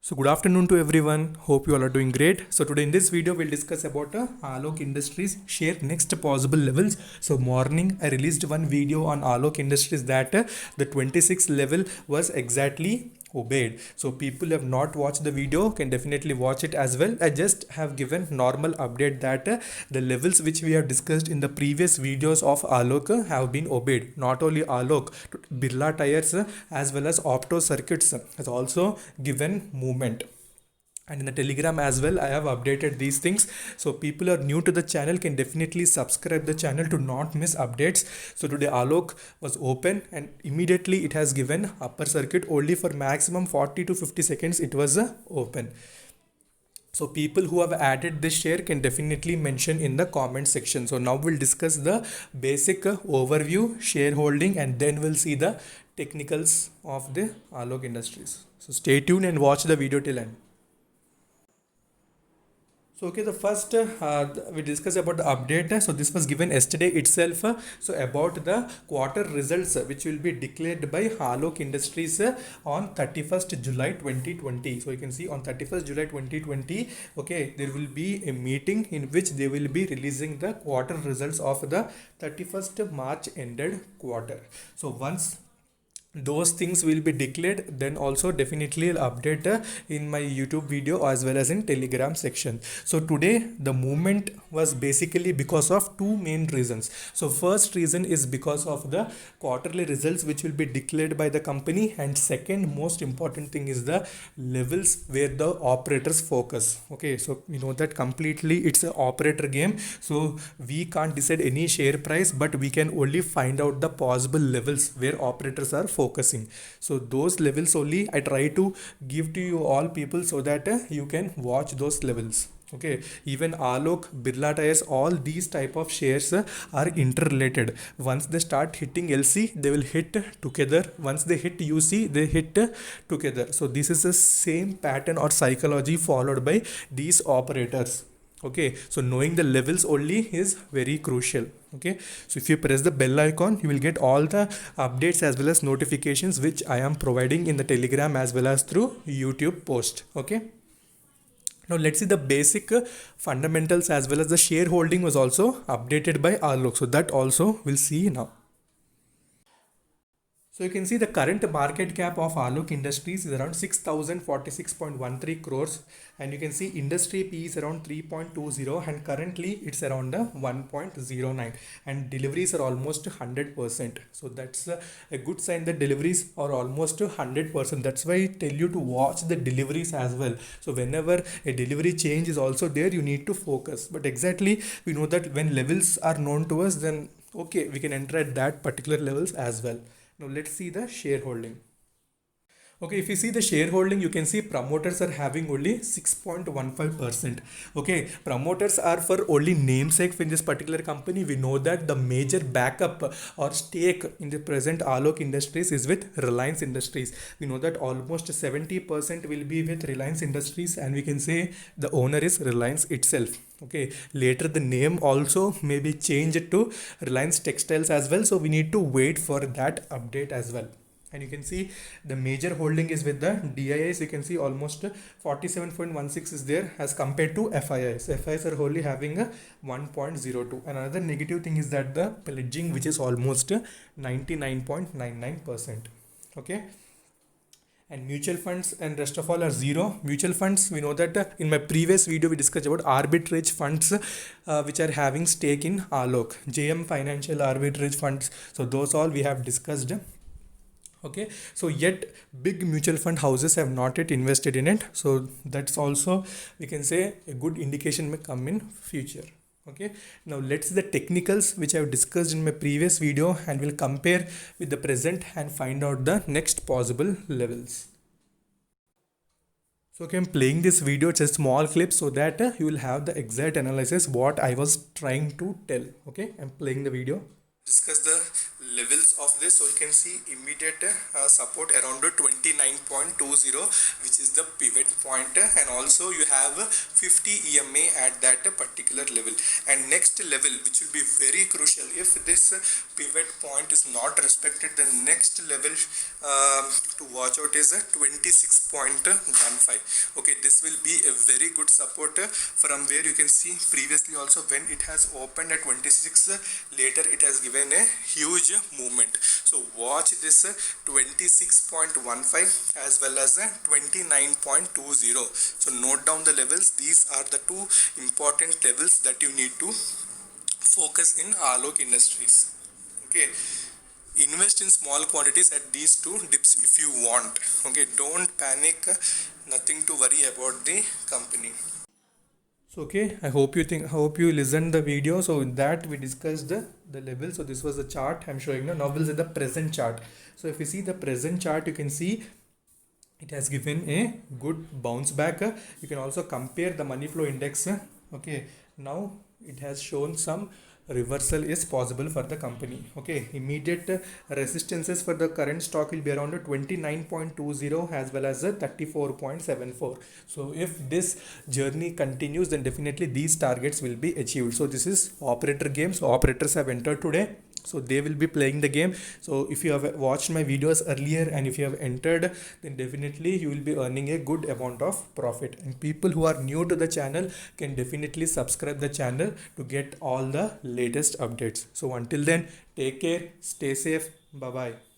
So good afternoon to everyone. Hope you all are doing great. So today in this video we'll discuss about Alok Industries share next possible levels. So morning I released one video on Alok Industries that the 26th level was exactly obeyed. So people have not watched the video can definitely watch it as well. I just have given normal update that the levels which we have discussed in the previous videos of Alok have been obeyed. Not only Alok, Birla Tires as well as Opto Circuits has also given movement, and in the Telegram as well I have updated these things. So people are new to the channel can definitely subscribe the channel to not miss updates. So today Alok was open and immediately it has given upper circuit only for maximum 40 to 50 seconds it was open. So people who have added this share can definitely mention in the comment section. So now we'll discuss the basic overview shareholding and then we'll see the technicals of the Alok Industries. So stay tuned and watch the video till end. So okay, the first we discuss about the update. So this was given yesterday itself. So about the quarter results which will be declared by Alok Industries on 31st July 2020. So you can see on 31st July 2020, okay, there will be a meeting in which they will be releasing the quarter results of the 31st March ended quarter. So once those things will be declared, then also definitely I'll update in my YouTube video as well as in Telegram section. So today the movement was basically because of two main reasons. So first reason is because of the quarterly results which will be declared by the company, and second most important thing is the levels where the operators focus. Okay, so you know that completely it's an operator game, so we can't decide any share price, but we can only find out the possible levels where operators are focusing. So those levels only I try to give to you all people so that you can watch those levels. Okay, even Alok, Birla Tires, all these type of shares are interrelated. Once they start hitting LC, they will hit together. Once they hit UC, they hit together. So this is the same pattern or psychology followed by these operators. Okay, so knowing the levels only is very crucial. Okay, so if you press the bell icon, you will get all the updates as well as notifications which I am providing in the Telegram as well as through YouTube post. Okay, now let's see the basic fundamentals as well as the shareholding was also updated by Alok. So that also we'll see now. So you can see the current market cap of Alok Industries is around 6,046.13 crores, and you can see industry P is around 3.20, and currently it's around 1.09, and deliveries are almost 100%. So that's a good sign that deliveries are almost 100%. That's why I tell you to watch the deliveries as well. So whenever a delivery change is also there, you need to focus. But exactly we know that when levels are known to us, then okay, we can enter at that particular levels as well. Now let's see the shareholding. Okay, if you see the shareholding, you can see promoters are having only 6.15%. Okay, promoters are for only namesake in this particular company. We know that the major backup or stake in the present Alok Industries is with Reliance Industries. We know that almost 70% will be with Reliance Industries, and we can say the owner is Reliance itself. Okay, later the name also may be changed to Reliance Textiles as well. So we need to wait for that update as well. And you can see the major holding is with the DIIs. You can see almost 47.16 is there as compared to FIIs. FIIs are only having a 1.02. Another negative thing is that the pledging, which is almost 99.99%. Okay, and mutual funds and rest of all are zero. Mutual funds, we know that in my previous video we discussed about arbitrage funds which are having stake in Alok, JM Financial arbitrage funds. So those all we have discussed. Okay, so yet big mutual fund houses have not yet invested in it, so that's also we can say a good indication may come in future. Okay, now let's see the technicals which I've discussed in my previous video, and we'll compare with the present and find out the next possible levels. So okay, I'm playing this video, just small clip, so that you will have the exact analysis what I was trying to tell. Okay, I'm playing the video. discuss the levels of this. So you can see immediate support around 29.20, which is the pivot point, and also you have 50 EMA at that particular level. And next level, which will be very crucial, if this pivot point is not respected, the next level to watch out is 26.15. okay, this will be a very good support from where you can see previously also when it has opened at 26, later it has given a huge movement. So watch this 26.15 as well as 29.20. so note down the levels. These are the two important levels that you need to focus in Alok Industries. Okay, invest in small quantities at these two dips if you want. Okay, don't panic, nothing to worry about the company. So okay, I hope you listened the video. So in that we discussed the level. So this was the chart I'm showing now. Now we'll see the present chart. So if you see the present chart, you can see it has given a good bounce back. You can also compare the money flow index. Okay, now it has shown some reversal is possible for the company. Okay, immediate resistances for the current stock will be around 29.20 as well as 34.74. so if this journey continues, then definitely these targets will be achieved. So this is operator game. So operators have entered today, so they will be playing the game. So if you have watched my videos earlier and if you have entered, then definitely you will be earning a good amount of profit. And people who are new to the channel can definitely subscribe the channel to get all the latest updates. So until then, take care, stay safe, bye bye.